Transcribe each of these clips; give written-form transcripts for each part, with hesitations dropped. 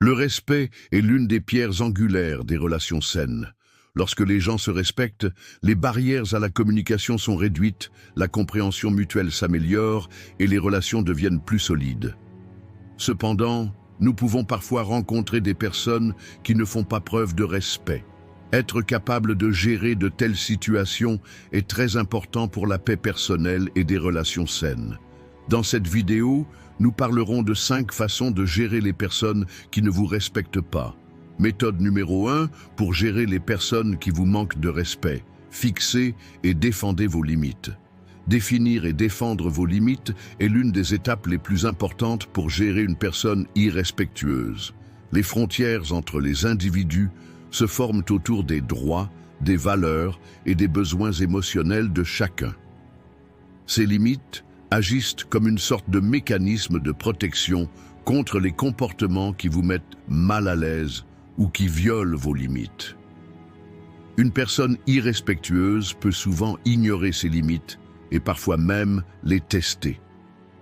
Le respect est l'une des pierres angulaires des relations saines. Lorsque les gens se respectent, les barrières à la communication sont réduites, la compréhension mutuelle s'améliore et les relations deviennent plus solides. Cependant, nous pouvons parfois rencontrer des personnes qui ne font pas preuve de respect. Être capable de gérer de telles situations est très important pour la paix personnelle et des relations saines. Dans cette vidéo, nous parlerons de 5 façons de gérer les personnes qui ne vous respectent pas. Méthode numéro 1, pour gérer les personnes qui vous manquent de respect. Fixez et défendez vos limites. Définir et défendre vos limites est l'une des étapes les plus importantes pour gérer une personne irrespectueuse. Les frontières entre les individus se forment autour des droits, des valeurs et des besoins émotionnels de chacun. Ces limites agissent comme une sorte de mécanisme de protection contre les comportements qui vous mettent mal à l'aise ou qui violent vos limites. Une personne irrespectueuse peut souvent ignorer ses limites et parfois même les tester.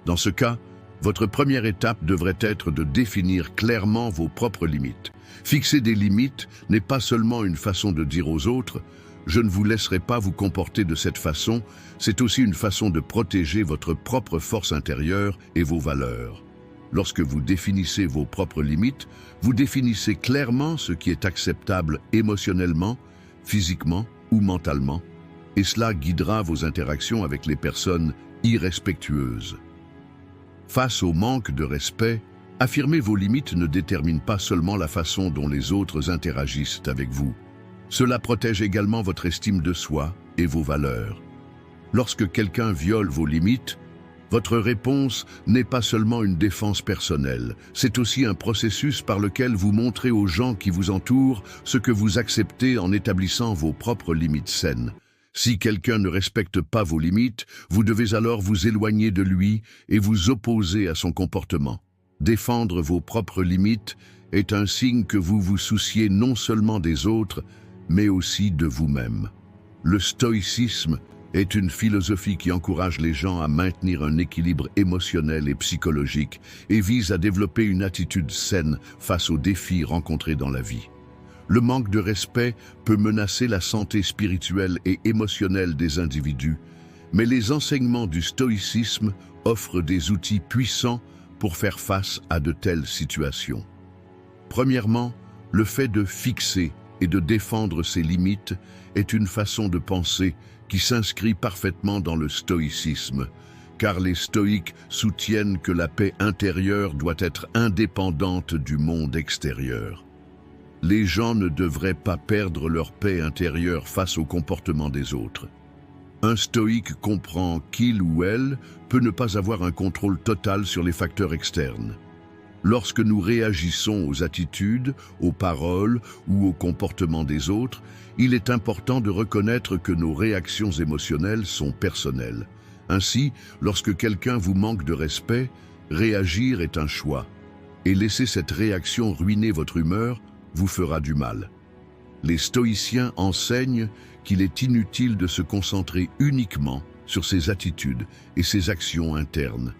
Dans ce cas, votre première étape devrait être de définir clairement vos propres limites. Fixer des limites n'est pas seulement une façon de dire aux autres « je ne vous laisserai pas vous comporter de cette façon », c'est aussi une façon de protéger votre propre force intérieure et vos valeurs. Lorsque vous définissez vos propres limites, vous définissez clairement ce qui est acceptable émotionnellement, physiquement ou mentalement, et cela guidera vos interactions avec les personnes irrespectueuses. Face au manque de respect, affirmer vos limites ne détermine pas seulement la façon dont les autres interagissent avec vous. Cela protège également votre estime de soi et vos valeurs. Lorsque quelqu'un viole vos limites, votre réponse n'est pas seulement une défense personnelle, c'est aussi un processus par lequel vous montrez aux gens qui vous entourent ce que vous acceptez en établissant vos propres limites saines. Si quelqu'un ne respecte pas vos limites, vous devez alors vous éloigner de lui et vous opposer à son comportement. Défendre vos propres limites est un signe que vous vous souciez non seulement des autres, mais aussi de vous-même. Le stoïcisme est une philosophie qui encourage les gens à maintenir un équilibre émotionnel et psychologique et vise à développer une attitude saine face aux défis rencontrés dans la vie. Le manque de respect peut menacer la santé spirituelle et émotionnelle des individus, mais les enseignements du stoïcisme offrent des outils puissants pour faire face à de telles situations. Premièrement, le fait de fixer et de défendre ses limites est une façon de penser qui s'inscrit parfaitement dans le stoïcisme, car les stoïques soutiennent que la paix intérieure doit être indépendante du monde extérieur. Les gens ne devraient pas perdre leur paix intérieure face au comportement des autres. Un stoïque comprend qu'il ou elle peut ne pas avoir un contrôle total sur les facteurs externes. Lorsque nous réagissons aux attitudes, aux paroles ou au comportement des autres, il est important de reconnaître que nos réactions émotionnelles sont personnelles. Ainsi, lorsque quelqu'un vous manque de respect, réagir est un choix. Et laisser cette réaction ruiner votre humeur vous fera du mal. Les stoïciens enseignent qu'il est inutile de se concentrer uniquement sur ses attitudes et ses actions internes,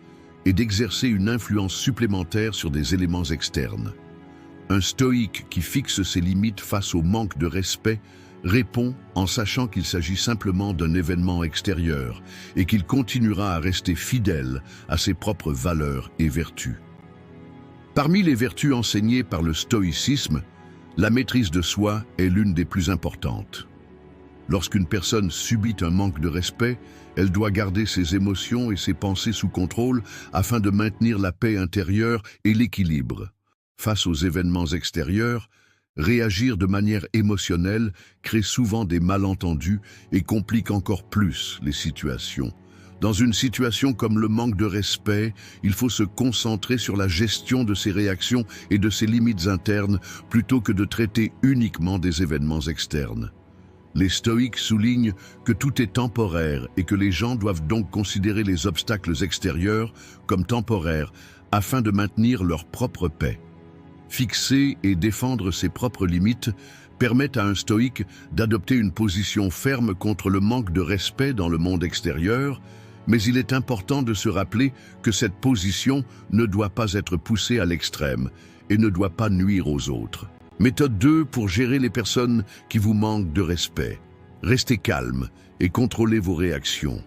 et d'exercer une influence supplémentaire sur des éléments externes. Un stoïque qui fixe ses limites face au manque de respect répond en sachant qu'il s'agit simplement d'un événement extérieur et qu'il continuera à rester fidèle à ses propres valeurs et vertus. Parmi les vertus enseignées par le stoïcisme, la maîtrise de soi est l'une des plus importantes. Lorsqu'une personne subit un manque de respect, elle doit garder ses émotions et ses pensées sous contrôle afin de maintenir la paix intérieure et l'équilibre. Face aux événements extérieurs, réagir de manière émotionnelle crée souvent des malentendus et complique encore plus les situations. Dans une situation comme le manque de respect, il faut se concentrer sur la gestion de ses réactions et de ses limites internes plutôt que de traiter uniquement des événements externes. Les stoïques soulignent que tout est temporaire et que les gens doivent donc considérer les obstacles extérieurs comme temporaires afin de maintenir leur propre paix. Fixer et défendre ses propres limites permettent à un stoïque d'adopter une position ferme contre le manque de respect dans le monde extérieur, mais il est important de se rappeler que cette position ne doit pas être poussée à l'extrême et ne doit pas nuire aux autres. Méthode 2 pour gérer les personnes qui vous manquent de respect. Restez calme et contrôlez vos réactions.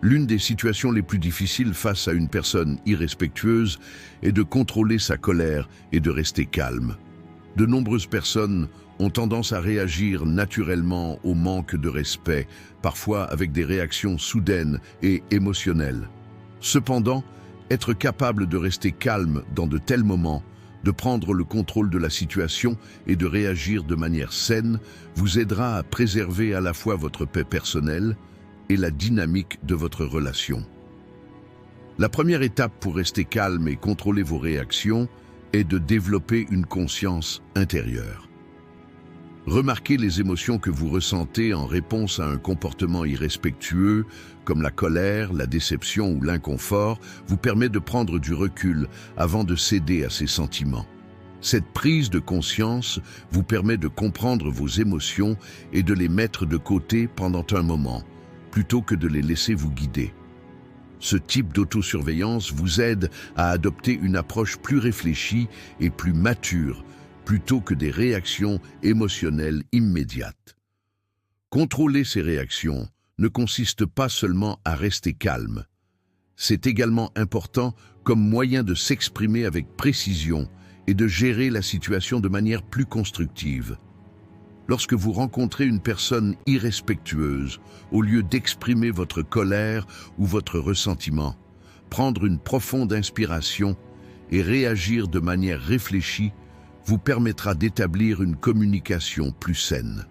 L'une des situations les plus difficiles face à une personne irrespectueuse est de contrôler sa colère et de rester calme. De nombreuses personnes ont tendance à réagir naturellement au manque de respect, parfois avec des réactions soudaines et émotionnelles. Cependant, être capable de rester calme dans de tels moments, de prendre le contrôle de la situation et de réagir de manière saine vous aidera à préserver à la fois votre paix personnelle et la dynamique de votre relation. La première étape pour rester calme et contrôler vos réactions est de développer une conscience intérieure. Remarquez les émotions que vous ressentez en réponse à un comportement irrespectueux, comme la colère, la déception ou l'inconfort, vous permet de prendre du recul avant de céder à ces sentiments. Cette prise de conscience vous permet de comprendre vos émotions et de les mettre de côté pendant un moment, plutôt que de les laisser vous guider. Ce type d'autosurveillance vous aide à adopter une approche plus réfléchie et plus mature, plutôt que des réactions émotionnelles immédiates. Contrôler ces réactions ne consiste pas seulement à rester calme. C'est également important comme moyen de s'exprimer avec précision et de gérer la situation de manière plus constructive. Lorsque vous rencontrez une personne irrespectueuse, au lieu d'exprimer votre colère ou votre ressentiment, prendre une profonde inspiration et réagir de manière réfléchie vous permettra d'établir une communication plus saine.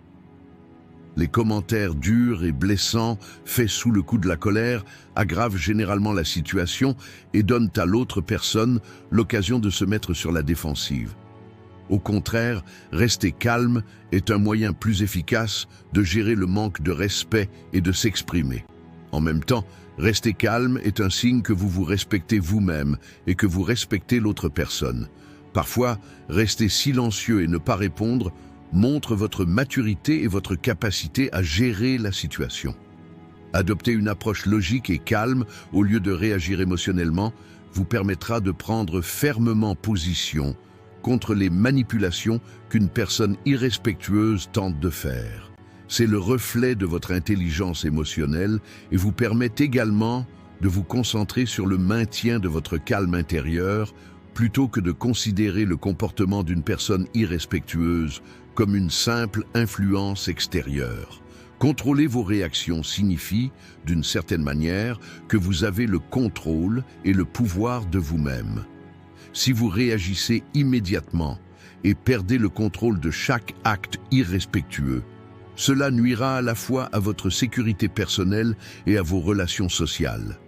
Les commentaires durs et blessants faits sous le coup de la colère aggravent généralement la situation et donnent à l'autre personne l'occasion de se mettre sur la défensive. Au contraire, rester calme est un moyen plus efficace de gérer le manque de respect et de s'exprimer. En même temps, rester calme est un signe que vous vous respectez vous-même et que vous respectez l'autre personne. Parfois, rester silencieux et ne pas répondre montre votre maturité et votre capacité à gérer la situation. Adopter une approche logique et calme au lieu de réagir émotionnellement vous permettra de prendre fermement position contre les manipulations qu'une personne irrespectueuse tente de faire. C'est le reflet de votre intelligence émotionnelle et vous permet également de vous concentrer sur le maintien de votre calme intérieur plutôt que de considérer le comportement d'une personne irrespectueuse comme une simple influence extérieure. Contrôler vos réactions signifie, d'une certaine manière, que vous avez le contrôle et le pouvoir de vous-même. Si vous réagissez immédiatement et perdez le contrôle de chaque acte irrespectueux, cela nuira à la fois à votre sécurité personnelle et à vos relations sociales.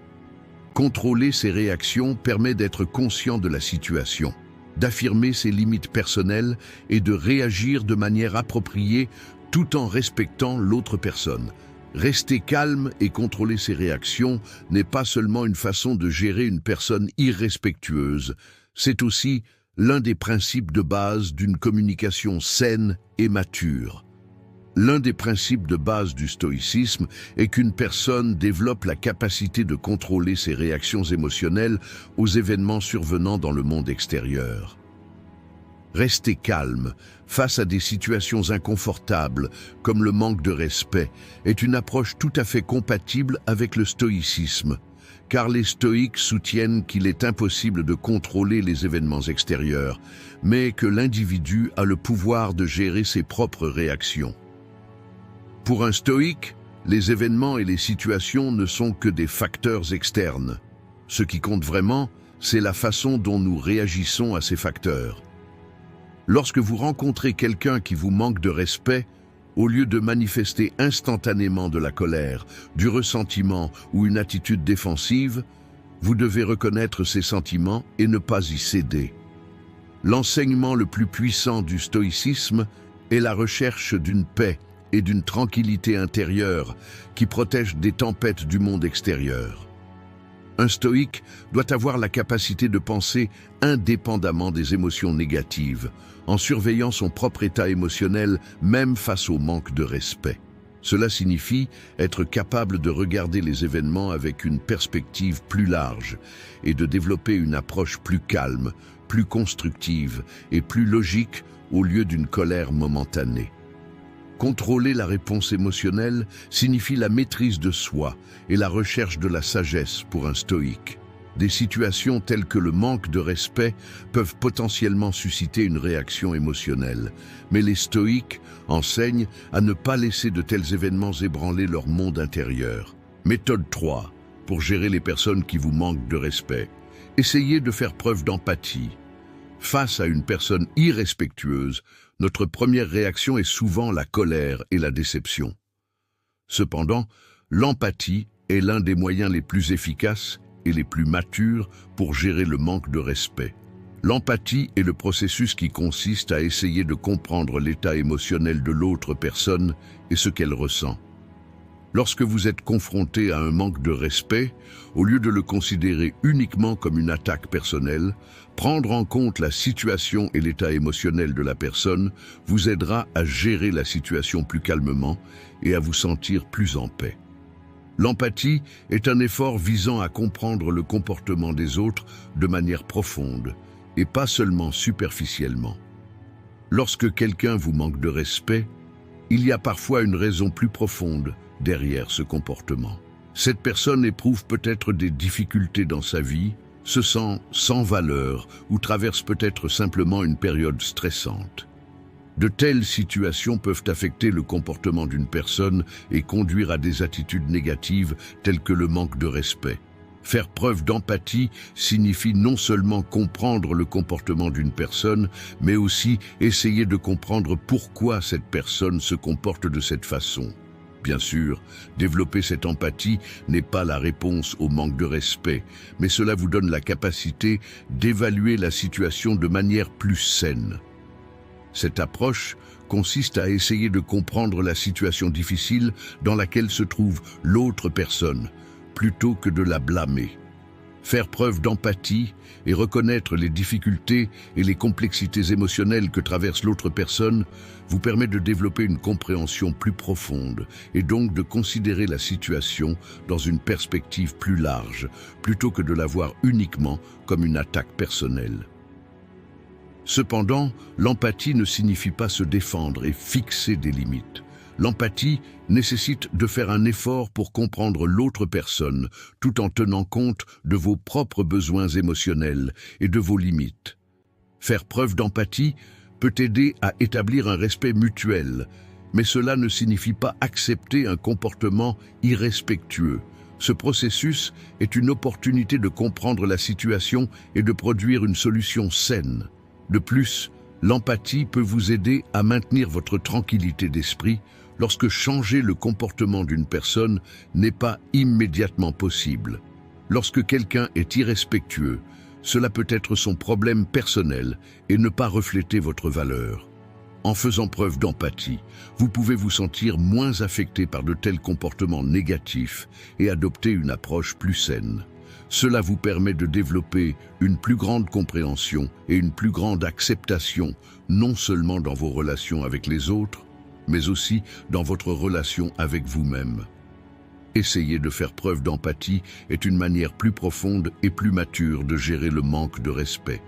Contrôler ses réactions permet d'être conscient de la situation, d'affirmer ses limites personnelles et de réagir de manière appropriée tout en respectant l'autre personne. Rester calme et contrôler ses réactions n'est pas seulement une façon de gérer une personne irrespectueuse, c'est aussi l'un des principes de base d'une communication saine et mature. L'un des principes de base du stoïcisme est qu'une personne développe la capacité de contrôler ses réactions émotionnelles aux événements survenant dans le monde extérieur. Rester calme face à des situations inconfortables, comme le manque de respect, est une approche tout à fait compatible avec le stoïcisme, car les stoïques soutiennent qu'il est impossible de contrôler les événements extérieurs, mais que l'individu a le pouvoir de gérer ses propres réactions. Pour un stoïque, les événements et les situations ne sont que des facteurs externes. Ce qui compte vraiment, c'est la façon dont nous réagissons à ces facteurs. Lorsque vous rencontrez quelqu'un qui vous manque de respect, au lieu de manifester instantanément de la colère, du ressentiment ou une attitude défensive, vous devez reconnaître ces sentiments et ne pas y céder. L'enseignement le plus puissant du stoïcisme est la recherche d'une paix et d'une tranquillité intérieure qui protège des tempêtes du monde extérieur. Un stoïque doit avoir la capacité de penser indépendamment des émotions négatives, en surveillant son propre état émotionnel même face au manque de respect. Cela signifie être capable de regarder les événements avec une perspective plus large et de développer une approche plus calme, plus constructive et plus logique au lieu d'une colère momentanée. Contrôler la réponse émotionnelle signifie la maîtrise de soi et la recherche de la sagesse pour un stoïque. Des situations telles que le manque de respect peuvent potentiellement susciter une réaction émotionnelle, mais les stoïques enseignent à ne pas laisser de tels événements ébranler leur monde intérieur. Méthode 3. Pour gérer les personnes qui vous manquent de respect. Essayez de faire preuve d'empathie. Face à une personne irrespectueuse, notre première réaction est souvent la colère et la déception. Cependant, l'empathie est l'un des moyens les plus efficaces et les plus matures pour gérer le manque de respect. L'empathie est le processus qui consiste à essayer de comprendre l'état émotionnel de l'autre personne et ce qu'elle ressent. Lorsque vous êtes confronté à un manque de respect, au lieu de le considérer uniquement comme une attaque personnelle, prendre en compte la situation et l'état émotionnel de la personne vous aidera à gérer la situation plus calmement et à vous sentir plus en paix. L'empathie est un effort visant à comprendre le comportement des autres de manière profonde et pas seulement superficiellement. Lorsque quelqu'un vous manque de respect, il y a parfois une raison plus profonde derrière ce comportement. Cette personne éprouve peut-être des difficultés dans sa vie, se sent sans valeur ou traverse peut-être simplement une période stressante. De telles situations peuvent affecter le comportement d'une personne et conduire à des attitudes négatives telles que le manque de respect. Faire preuve d'empathie signifie non seulement comprendre le comportement d'une personne, mais aussi essayer de comprendre pourquoi cette personne se comporte de cette façon. Bien sûr, développer cette empathie n'est pas la réponse au manque de respect, mais cela vous donne la capacité d'évaluer la situation de manière plus saine. Cette approche consiste à essayer de comprendre la situation difficile dans laquelle se trouve l'autre personne, plutôt que de la blâmer. Faire preuve d'empathie et reconnaître les difficultés et les complexités émotionnelles que traverse l'autre personne vous permet de développer une compréhension plus profonde et donc de considérer la situation dans une perspective plus large, plutôt que de la voir uniquement comme une attaque personnelle. Cependant, l'empathie ne signifie pas se défendre et fixer des limites. L'empathie nécessite de faire un effort pour comprendre l'autre personne, tout en tenant compte de vos propres besoins émotionnels et de vos limites. Faire preuve d'empathie peut aider à établir un respect mutuel, mais cela ne signifie pas accepter un comportement irrespectueux. Ce processus est une opportunité de comprendre la situation et de produire une solution saine. De plus, l'empathie peut vous aider à maintenir votre tranquillité d'esprit lorsque changer le comportement d'une personne n'est pas immédiatement possible. Lorsque quelqu'un est irrespectueux, cela peut être son problème personnel et ne pas refléter votre valeur. En faisant preuve d'empathie, vous pouvez vous sentir moins affecté par de tels comportements négatifs et adopter une approche plus saine. Cela vous permet de développer une plus grande compréhension et une plus grande acceptation, non seulement dans vos relations avec les autres, mais aussi dans votre relation avec vous-même. Essayer de faire preuve d'empathie est une manière plus profonde et plus mature de gérer le manque de respect.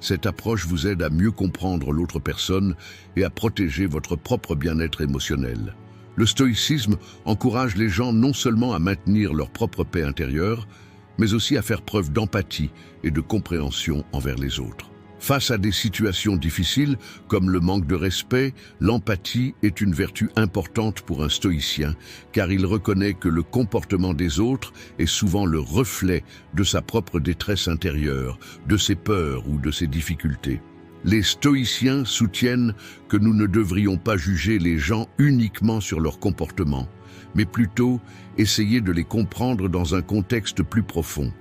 Cette approche vous aide à mieux comprendre l'autre personne et à protéger votre propre bien-être émotionnel. Le stoïcisme encourage les gens non seulement à maintenir leur propre paix intérieure, mais aussi à faire preuve d'empathie et de compréhension envers les autres. Face à des situations difficiles, comme le manque de respect, l'empathie est une vertu importante pour un stoïcien, car il reconnaît que le comportement des autres est souvent le reflet de sa propre détresse intérieure, de ses peurs ou de ses difficultés. Les stoïciens soutiennent que nous ne devrions pas juger les gens uniquement sur leur comportement, mais plutôt essayer de les comprendre dans un contexte plus profond.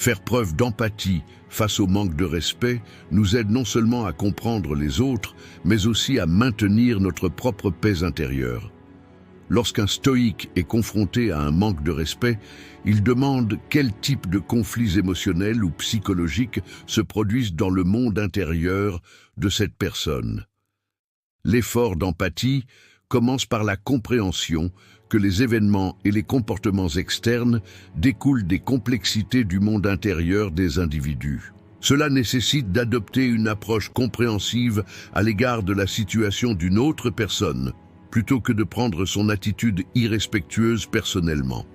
Faire preuve d'empathie face au manque de respect nous aide non seulement à comprendre les autres, mais aussi à maintenir notre propre paix intérieure. Lorsqu'un stoïque est confronté à un manque de respect, il demande quel type de conflits émotionnels ou psychologiques se produisent dans le monde intérieur de cette personne. L'effort d'empathie commence par la compréhension que les événements et les comportements externes découlent des complexités du monde intérieur des individus. Cela nécessite d'adopter une approche compréhensive à l'égard de la situation d'une autre personne, plutôt que de prendre son attitude irrespectueuse personnellement.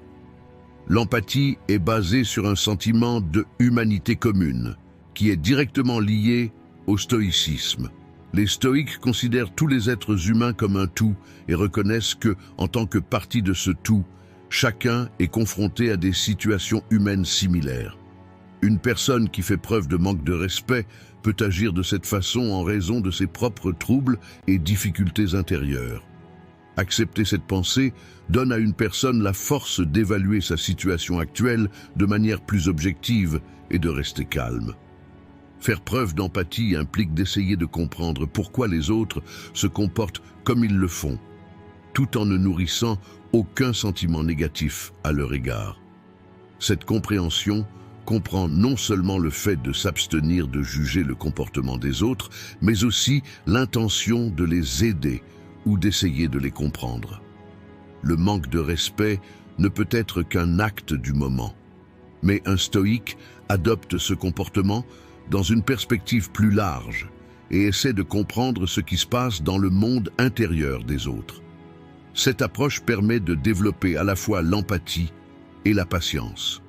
L'empathie est basée sur un sentiment de humanité commune, qui est directement lié au stoïcisme. Les stoïques considèrent tous les êtres humains comme un tout et reconnaissent que, en tant que partie de ce tout, chacun est confronté à des situations humaines similaires. Une personne qui fait preuve de manque de respect peut agir de cette façon en raison de ses propres troubles et difficultés intérieures. Accepter cette pensée donne à une personne la force d'évaluer sa situation actuelle de manière plus objective et de rester calme. Faire preuve d'empathie implique d'essayer de comprendre pourquoi les autres se comportent comme ils le font, tout en ne nourrissant aucun sentiment négatif à leur égard. Cette compréhension comprend non seulement le fait de s'abstenir de juger le comportement des autres, mais aussi l'intention de les aider ou d'essayer de les comprendre. Le manque de respect ne peut être qu'un acte du moment, mais un stoïque adopte ce comportement dans une perspective plus large et essaie de comprendre ce qui se passe dans le monde intérieur des autres. Cette approche permet de développer à la fois l'empathie et la patience.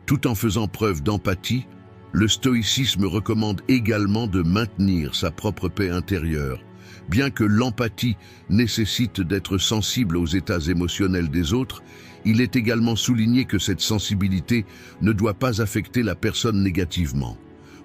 Tout en faisant preuve d'empathie, le stoïcisme recommande également de maintenir sa propre paix intérieure. Bien que l'empathie nécessite d'être sensible aux états émotionnels des autres, il est également souligné que cette sensibilité ne doit pas affecter la personne négativement.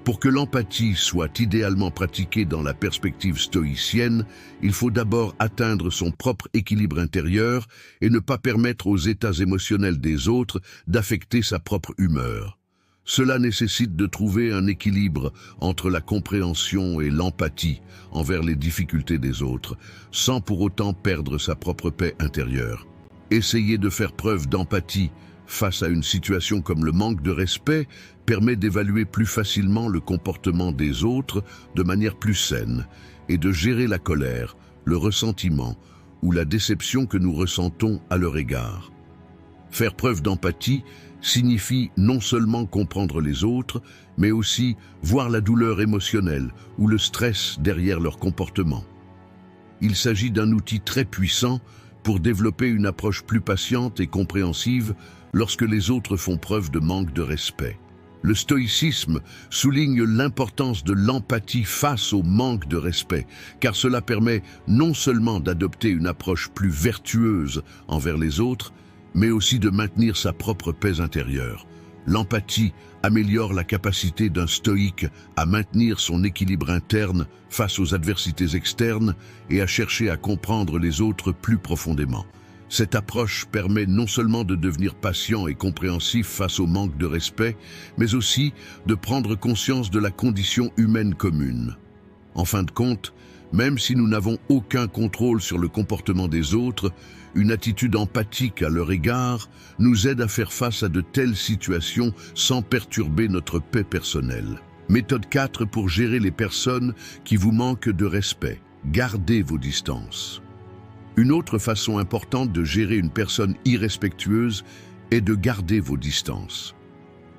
Pour que l'empathie soit idéalement pratiquée dans la perspective stoïcienne, il faut d'abord atteindre son propre équilibre intérieur et ne pas permettre aux états émotionnels des autres d'affecter sa propre humeur. Cela nécessite de trouver un équilibre entre la compréhension et l'empathie envers les difficultés des autres, sans pour autant perdre sa propre paix intérieure. Essayer de faire preuve d'empathie face à une situation comme le manque de respect permet d'évaluer plus facilement le comportement des autres de manière plus saine et de gérer la colère, le ressentiment ou la déception que nous ressentons à leur égard. Faire preuve d'empathie signifie non seulement comprendre les autres, mais aussi voir la douleur émotionnelle ou le stress derrière leur comportement. Il s'agit d'un outil très puissant pour développer une approche plus patiente et compréhensive lorsque les autres font preuve de manque de respect. Le stoïcisme souligne l'importance de l'empathie face au manque de respect, car cela permet non seulement d'adopter une approche plus vertueuse envers les autres, mais aussi de maintenir sa propre paix intérieure. L'empathie améliore la capacité d'un stoïque à maintenir son équilibre interne face aux adversités externes et à chercher à comprendre les autres plus profondément. Cette approche permet non seulement de devenir patient et compréhensif face au manque de respect, mais aussi de prendre conscience de la condition humaine commune. En fin de compte, même si nous n'avons aucun contrôle sur le comportement des autres, une attitude empathique à leur égard nous aide à faire face à de telles situations sans perturber notre paix personnelle. Méthode 4 pour gérer les personnes qui vous manquent de respect. Gardez vos distances. Une autre façon importante de gérer une personne irrespectueuse est de garder vos distances.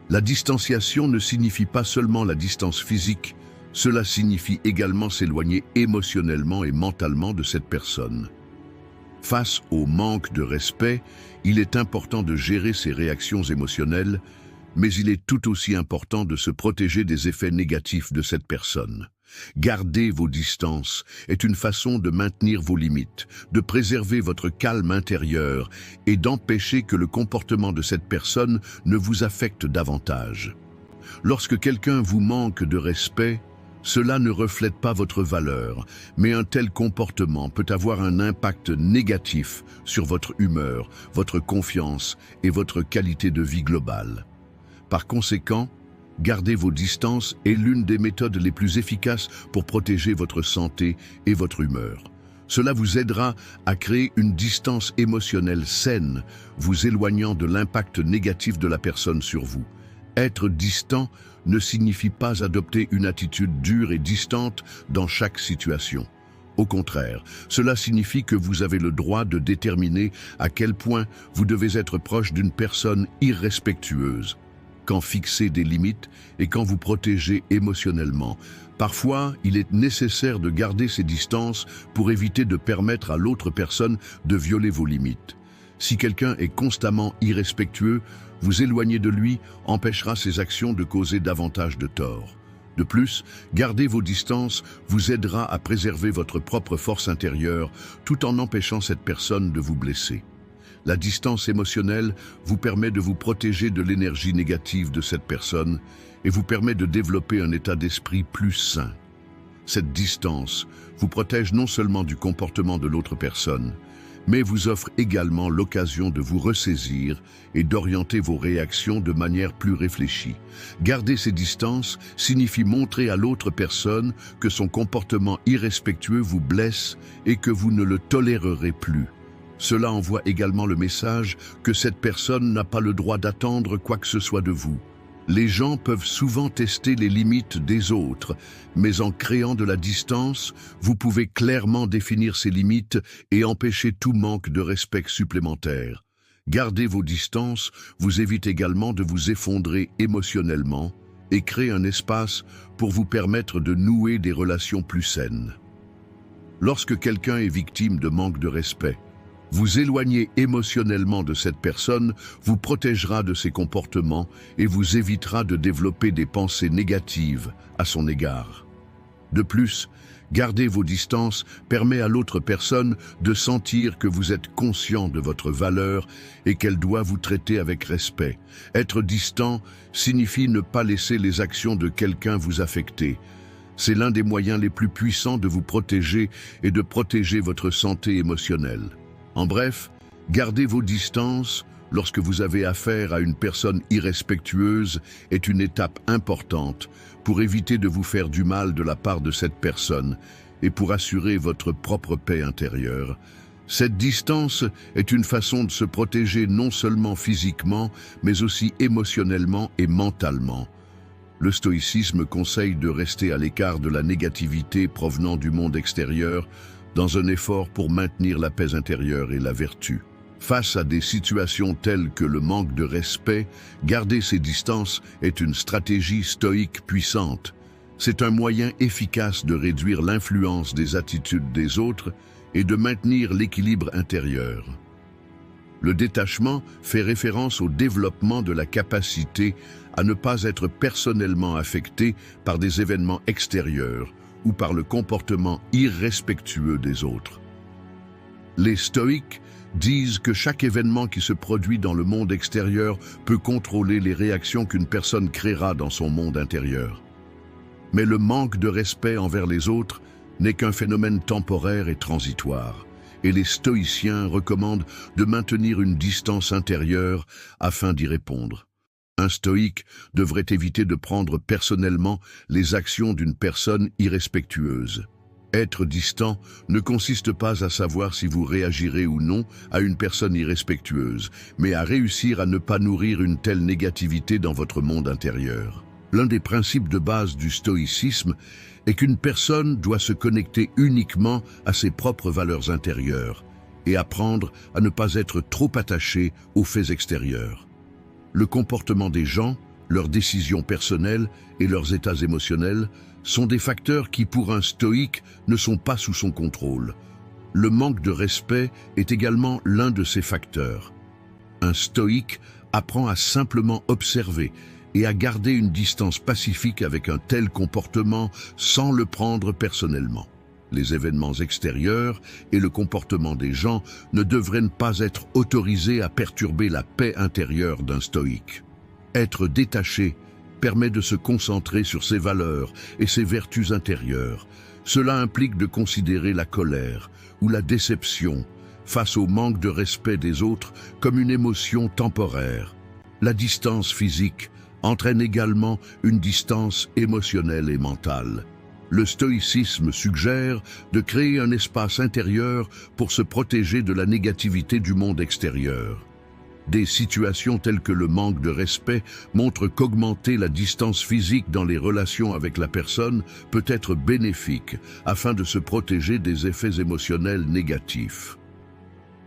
La distanciation ne signifie pas seulement la distance physique, cela signifie également s'éloigner émotionnellement et mentalement de cette personne. Face au manque de respect, il est important de gérer ses réactions émotionnelles, mais il est tout aussi important de se protéger des effets négatifs de cette personne. Garder vos distances est une façon de maintenir vos limites, de préserver votre calme intérieur et d'empêcher que le comportement de cette personne ne vous affecte davantage. Lorsque quelqu'un vous manque de respect, cela ne reflète pas votre valeur, mais un tel comportement peut avoir un impact négatif sur votre humeur, votre confiance et votre qualité de vie globale. Par conséquent, garder vos distances est l'une des méthodes les plus efficaces pour protéger votre santé et votre humeur. Cela vous aidera à créer une distance émotionnelle saine, vous éloignant de l'impact négatif de la personne sur vous. Être distant ne signifie pas adopter une attitude dure et distante dans chaque situation. Au contraire, cela signifie que vous avez le droit de déterminer à quel point vous devez être proche d'une personne irrespectueuse. quand fixer des limites et quand vous protéger émotionnellement. Parfois, il est nécessaire de garder ces distances pour éviter de permettre à l'autre personne de violer vos limites. Si quelqu'un est constamment irrespectueux, vous éloigner de lui empêchera ses actions de causer davantage de tort. De plus, garder vos distances vous aidera à préserver votre propre force intérieure tout en empêchant cette personne de vous blesser. La distance émotionnelle vous permet de vous protéger de l'énergie négative de cette personne et vous permet de développer un état d'esprit plus sain. Cette distance vous protège non seulement du comportement de l'autre personne, mais vous offre également l'occasion de vous ressaisir et d'orienter vos réactions de manière plus réfléchie. Garder ces distances signifie montrer à l'autre personne que son comportement irrespectueux vous blesse et que vous ne le tolérerez plus. Cela envoie également le message que cette personne n'a pas le droit d'attendre quoi que ce soit de vous. Les gens peuvent souvent tester les limites des autres, mais en créant de la distance, vous pouvez clairement définir ces limites et empêcher tout manque de respect supplémentaire. Garder vos distances vous évite également de vous effondrer émotionnellement et crée un espace pour vous permettre de nouer des relations plus saines. Lorsque quelqu'un est victime de manque de respect, vous éloigner émotionnellement de cette personne vous protégera de ses comportements et vous évitera de développer des pensées négatives à son égard. De plus, garder vos distances permet à l'autre personne de sentir que vous êtes conscient de votre valeur et qu'elle doit vous traiter avec respect. Être distant signifie ne pas laisser les actions de quelqu'un vous affecter. C'est l'un des moyens les plus puissants de vous protéger et de protéger votre santé émotionnelle. En bref, garder vos distances lorsque vous avez affaire à une personne irrespectueuse est une étape importante pour éviter de vous faire du mal de la part de cette personne et pour assurer votre propre paix intérieure. Cette distance est une façon de se protéger non seulement physiquement, mais aussi émotionnellement et mentalement. Le stoïcisme conseille de rester à l'écart de la négativité provenant du monde extérieur dans un effort pour maintenir la paix intérieure et la vertu. Face à des situations telles que le manque de respect, garder ses distances est une stratégie stoïque puissante. C'est un moyen efficace de réduire l'influence des attitudes des autres et de maintenir l'équilibre intérieur. Le détachement fait référence au développement de la capacité à ne pas être personnellement affecté par des événements extérieurs ou par le comportement irrespectueux des autres. Les stoïques disent que chaque événement qui se produit dans le monde extérieur peut contrôler les réactions qu'une personne créera dans son monde intérieur. Mais le manque de respect envers les autres n'est qu'un phénomène temporaire et transitoire, et les stoïciens recommandent de maintenir une distance intérieure afin d'y répondre. Un stoïque devrait éviter de prendre personnellement les actions d'une personne irrespectueuse. Être distant ne consiste pas à savoir si vous réagirez ou non à une personne irrespectueuse, mais à réussir à ne pas nourrir une telle négativité dans votre monde intérieur. L'un des principes de base du stoïcisme est qu'une personne doit se connecter uniquement à ses propres valeurs intérieures et apprendre à ne pas être trop attaché aux faits extérieurs. Le comportement des gens, leurs décisions personnelles et leurs états émotionnels sont des facteurs qui, pour un stoïque, ne sont pas sous son contrôle. Le manque de respect est également l'un de ces facteurs. Un stoïque apprend à simplement observer et à garder une distance pacifique avec un tel comportement sans le prendre personnellement. Les événements extérieurs et le comportement des gens ne devraient pas être autorisés à perturber la paix intérieure d'un stoïque. Être détaché permet de se concentrer sur ses valeurs et ses vertus intérieures. Cela implique de considérer la colère ou la déception face au manque de respect des autres comme une émotion temporaire. La distance physique entraîne également une distance émotionnelle et mentale. Le stoïcisme suggère de créer un espace intérieur pour se protéger de la négativité du monde extérieur. Des situations telles que le manque de respect montrent qu'augmenter la distance physique dans les relations avec la personne peut être bénéfique afin de se protéger des effets émotionnels négatifs.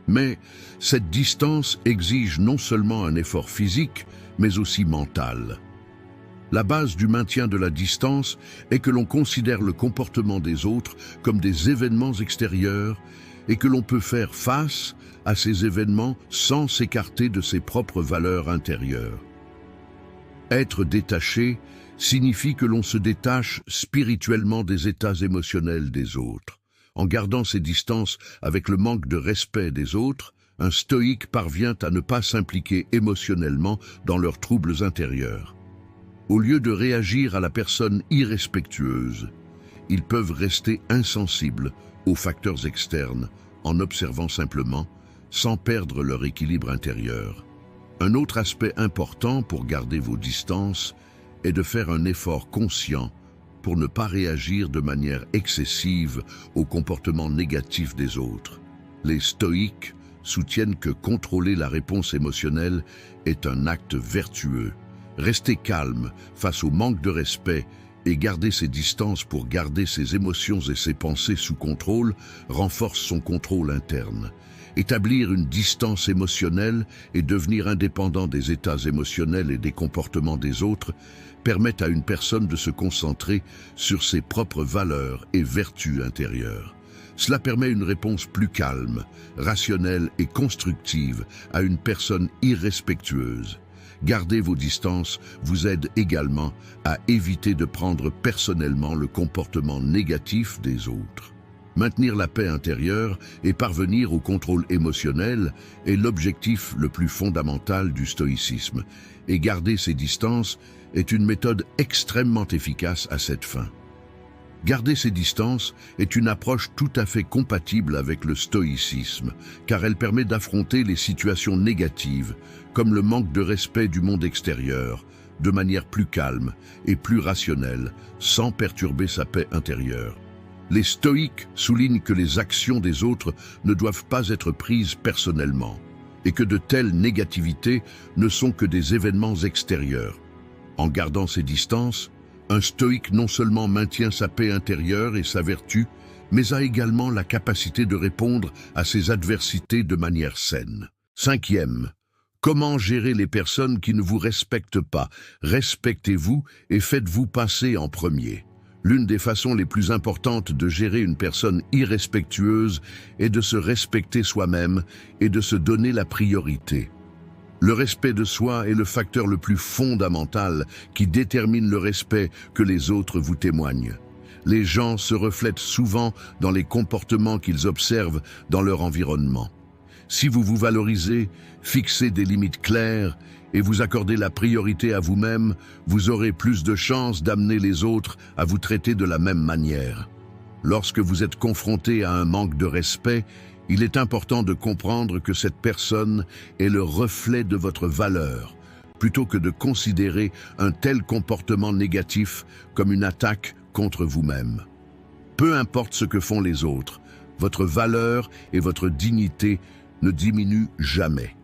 Mais cette distance exige non seulement un effort physique, mais aussi mental. La base du maintien de la distance est que l'on considère le comportement des autres comme des événements extérieurs et que l'on peut faire face à ces événements sans s'écarter de ses propres valeurs intérieures. Être détaché signifie que l'on se détache spirituellement des états émotionnels des autres. En gardant ses distances avec le manque de respect des autres, un stoïque parvient à ne pas s'impliquer émotionnellement dans leurs troubles intérieurs. Au lieu de réagir à la personne irrespectueuse, ils peuvent rester insensibles aux facteurs externes en observant simplement, sans perdre leur équilibre intérieur. Un autre aspect important pour garder vos distances est de faire un effort conscient pour ne pas réagir de manière excessive aux comportements négatifs des autres. Les stoïques soutiennent que contrôler la réponse émotionnelle est un acte vertueux. Rester calme face au manque de respect et garder ses distances pour garder ses émotions et ses pensées sous contrôle renforce son contrôle interne. Établir une distance émotionnelle et devenir indépendant des états émotionnels et des comportements des autres permet à une personne de se concentrer sur ses propres valeurs et vertus intérieures. Cela permet une réponse plus calme, rationnelle et constructive à une personne irrespectueuse. Garder vos distances vous aide également à éviter de prendre personnellement le comportement négatif des autres. Maintenir la paix intérieure et parvenir au contrôle émotionnel est l'objectif le plus fondamental du stoïcisme, et garder ses distances est une méthode extrêmement efficace à cette fin. Garder ses distances est une approche tout à fait compatible avec le stoïcisme, car elle permet d'affronter les situations négatives, comme le manque de respect du monde extérieur, de manière plus calme et plus rationnelle, sans perturber sa paix intérieure. Les stoïques soulignent que les actions des autres ne doivent pas être prises personnellement, et que de telles négativités ne sont que des événements extérieurs. En gardant ses distances, un stoïque non seulement maintient sa paix intérieure et sa vertu, mais a également la capacité de répondre à ses adversités de manière saine. 5e. Comment gérer les personnes qui ne vous respectent pas? Respectez-vous et faites-vous passer en premier. L'une des façons les plus importantes de gérer une personne irrespectueuse est de se respecter soi-même et de se donner la priorité. Le respect de soi est le facteur le plus fondamental qui détermine le respect que les autres vous témoignent. Les gens se reflètent souvent dans les comportements qu'ils observent dans leur environnement. Si vous vous valorisez, fixez des limites claires et vous accordez la priorité à vous-même, vous aurez plus de chances d'amener les autres à vous traiter de la même manière. Lorsque vous êtes confronté à un manque de respect, il est important de comprendre que cette personne est le reflet de votre valeur, plutôt que de considérer un tel comportement négatif comme une attaque contre vous-même. Peu importe ce que font les autres, votre valeur et votre dignité ne diminuent jamais.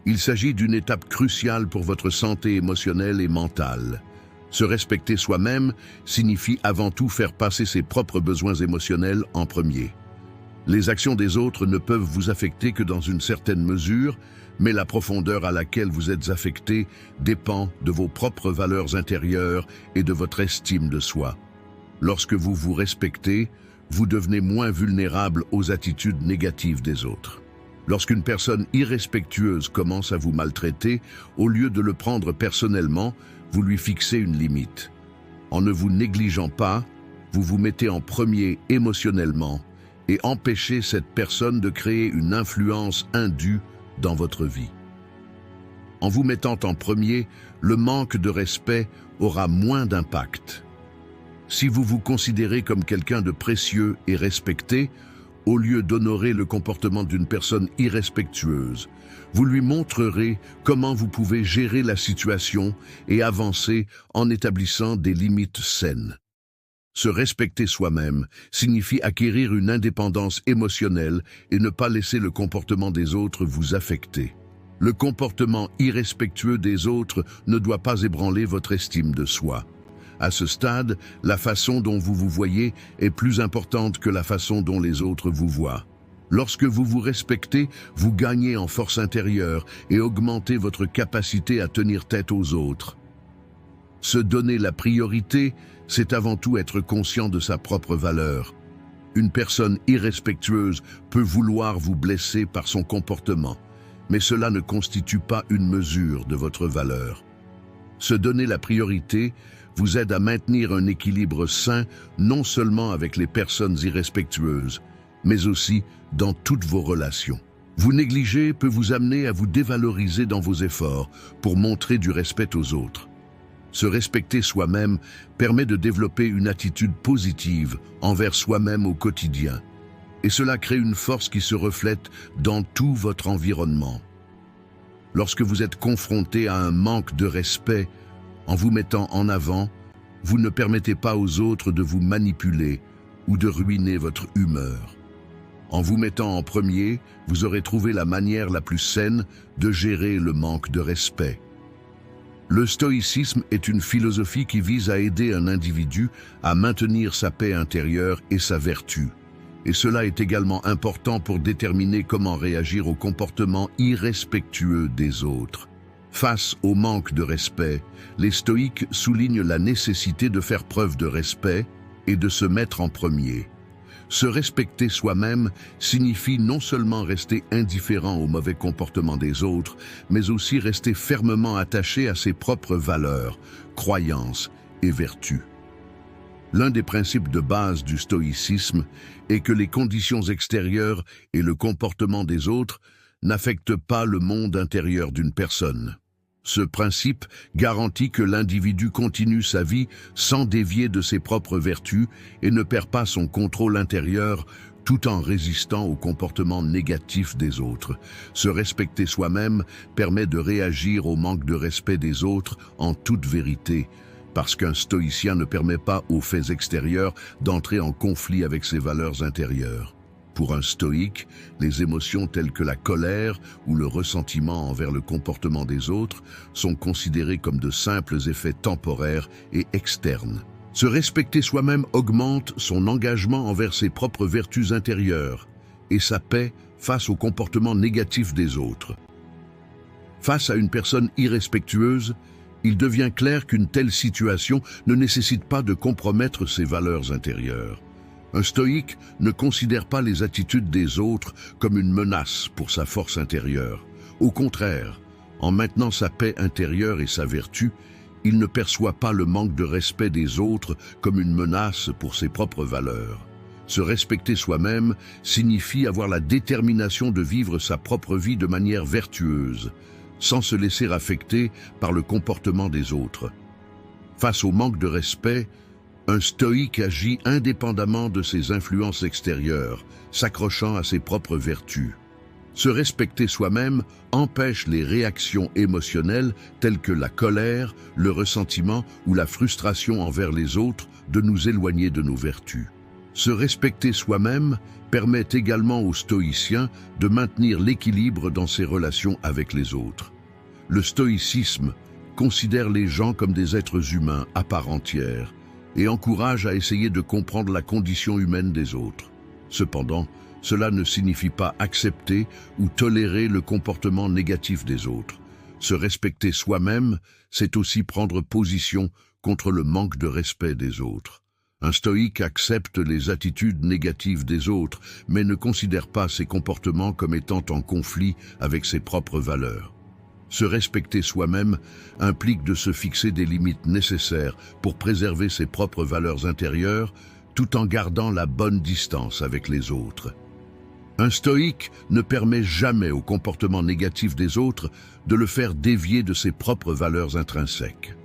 Il s'agit d'une étape cruciale pour votre santé émotionnelle et mentale. Se respecter soi-même signifie avant tout faire passer ses propres besoins émotionnels en premier. Les actions des autres ne peuvent vous affecter que dans une certaine mesure, mais la profondeur à laquelle vous êtes affecté dépend de vos propres valeurs intérieures et de votre estime de soi. Lorsque vous vous respectez, vous devenez moins vulnérable aux attitudes négatives des autres. Lorsqu'une personne irrespectueuse commence à vous maltraiter, au lieu de le prendre personnellement, vous lui fixez une limite. En ne vous négligeant pas, vous vous mettez en premier émotionnellement et empêchez cette personne de créer une influence indue dans votre vie. En vous mettant en premier, le manque de respect aura moins d'impact. Si vous vous considérez comme quelqu'un de précieux et respecté, au lieu d'honorer le comportement d'une personne irrespectueuse, vous lui montrerez comment vous pouvez gérer la situation et avancer en établissant des limites saines. Se respecter soi-même signifie acquérir une indépendance émotionnelle et ne pas laisser le comportement des autres vous affecter. Le comportement irrespectueux des autres ne doit pas ébranler votre estime de soi. À ce stade, la façon dont vous vous voyez est plus importante que la façon dont les autres vous voient. Lorsque vous vous respectez, vous gagnez en force intérieure et augmentez votre capacité à tenir tête aux autres. Se donner la priorité, c'est avant tout être conscient de sa propre valeur. Une personne irrespectueuse peut vouloir vous blesser par son comportement, mais cela ne constitue pas une mesure de votre valeur. Se donner la priorité vous aide à maintenir un équilibre sain non seulement avec les personnes irrespectueuses, mais aussi dans toutes vos relations. Vous négliger peut vous amener à vous dévaloriser dans vos efforts pour montrer du respect aux autres. Se respecter soi-même permet de développer une attitude positive envers soi-même au quotidien. Et cela crée une force qui se reflète dans tout votre environnement. Lorsque vous êtes confronté à un manque de respect, en vous mettant en avant, vous ne permettez pas aux autres de vous manipuler ou de ruiner votre humeur. En vous mettant en premier, vous aurez trouvé la manière la plus saine de gérer le manque de respect. Le stoïcisme est une philosophie qui vise à aider un individu à maintenir sa paix intérieure et sa vertu. Et cela est également important pour déterminer comment réagir aux comportements irrespectueux des autres. Face au manque de respect, les stoïques soulignent la nécessité de faire preuve de respect et de se mettre en premier. Se respecter soi-même signifie non seulement rester indifférent au mauvais comportement des autres, mais aussi rester fermement attaché à ses propres valeurs, croyances et vertus. L'un des principes de base du stoïcisme est que les conditions extérieures et le comportement des autres n'affectent pas le monde intérieur d'une personne. Ce principe garantit que l'individu continue sa vie sans dévier de ses propres vertus et ne perd pas son contrôle intérieur tout en résistant aux comportements négatifs des autres. Se respecter soi-même permet de réagir au manque de respect des autres en toute vérité, parce qu'un stoïcien ne permet pas aux faits extérieurs d'entrer en conflit avec ses valeurs intérieures. Pour un stoïque, les émotions telles que la colère ou le ressentiment envers le comportement des autres sont considérées comme de simples effets temporaires et externes. Se respecter soi-même augmente son engagement envers ses propres vertus intérieures et sa paix face aux comportements négatifs des autres. Face à une personne irrespectueuse, il devient clair qu'une telle situation ne nécessite pas de compromettre ses valeurs intérieures. Un stoïque ne considère pas les attitudes des autres comme une menace pour sa force intérieure. Au contraire, en maintenant sa paix intérieure et sa vertu, il ne perçoit pas le manque de respect des autres comme une menace pour ses propres valeurs. Se respecter soi-même signifie avoir la détermination de vivre sa propre vie de manière vertueuse, sans se laisser affecter par le comportement des autres. Face au manque de respect, un stoïque agit indépendamment de ses influences extérieures, s'accrochant à ses propres vertus. Se respecter soi-même empêche les réactions émotionnelles telles que la colère, le ressentiment ou la frustration envers les autres de nous éloigner de nos vertus. Se respecter soi-même permet également aux stoïciens de maintenir l'équilibre dans ses relations avec les autres. Le stoïcisme considère les gens comme des êtres humains à part entière et encourage à essayer de comprendre la condition humaine des autres. Cependant, cela ne signifie pas accepter ou tolérer le comportement négatif des autres. Se respecter soi-même, c'est aussi prendre position contre le manque de respect des autres. Un stoïque accepte les attitudes négatives des autres, mais ne considère pas ces comportements comme étant en conflit avec ses propres valeurs. Se respecter soi-même implique de se fixer des limites nécessaires pour préserver ses propres valeurs intérieures, tout en gardant la bonne distance avec les autres. Un stoïque ne permet jamais au comportement négatif des autres de le faire dévier de ses propres valeurs intrinsèques.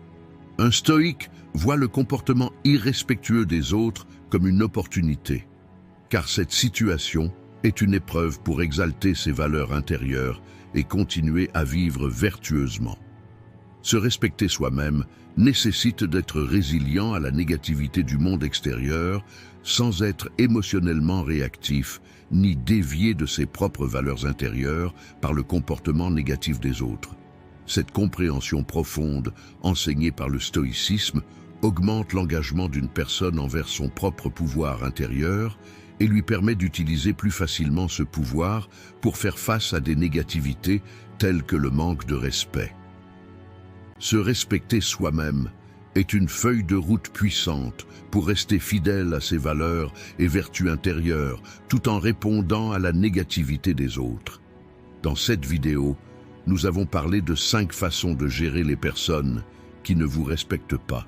Un stoïque voit le comportement irrespectueux des autres comme une opportunité, car cette situation est une épreuve pour exalter ses valeurs intérieures et continuer à vivre vertueusement. Se respecter soi-même nécessite d'être résilient à la négativité du monde extérieur sans être émotionnellement réactif ni dévié de ses propres valeurs intérieures par le comportement négatif des autres. Cette compréhension profonde, enseignée par le stoïcisme, augmente l'engagement d'une personne envers son propre pouvoir intérieur et lui permet d'utiliser plus facilement ce pouvoir pour faire face à des négativités telles que le manque de respect. Se respecter soi-même est une feuille de route puissante pour rester fidèle à ses valeurs et vertus intérieures tout en répondant à la négativité des autres. Dans cette vidéo, nous avons parlé de 5 façons de gérer les personnes qui ne vous respectent pas.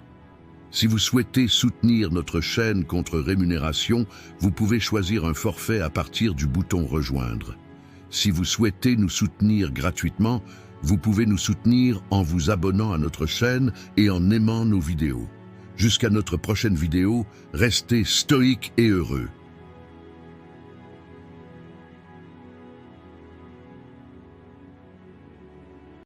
Si vous souhaitez soutenir notre chaîne contre rémunération, vous pouvez choisir un forfait à partir du bouton Rejoindre. Si vous souhaitez nous soutenir gratuitement, vous pouvez nous soutenir en vous abonnant à notre chaîne et en aimant nos vidéos. Jusqu'à notre prochaine vidéo, restez stoïques et heureux.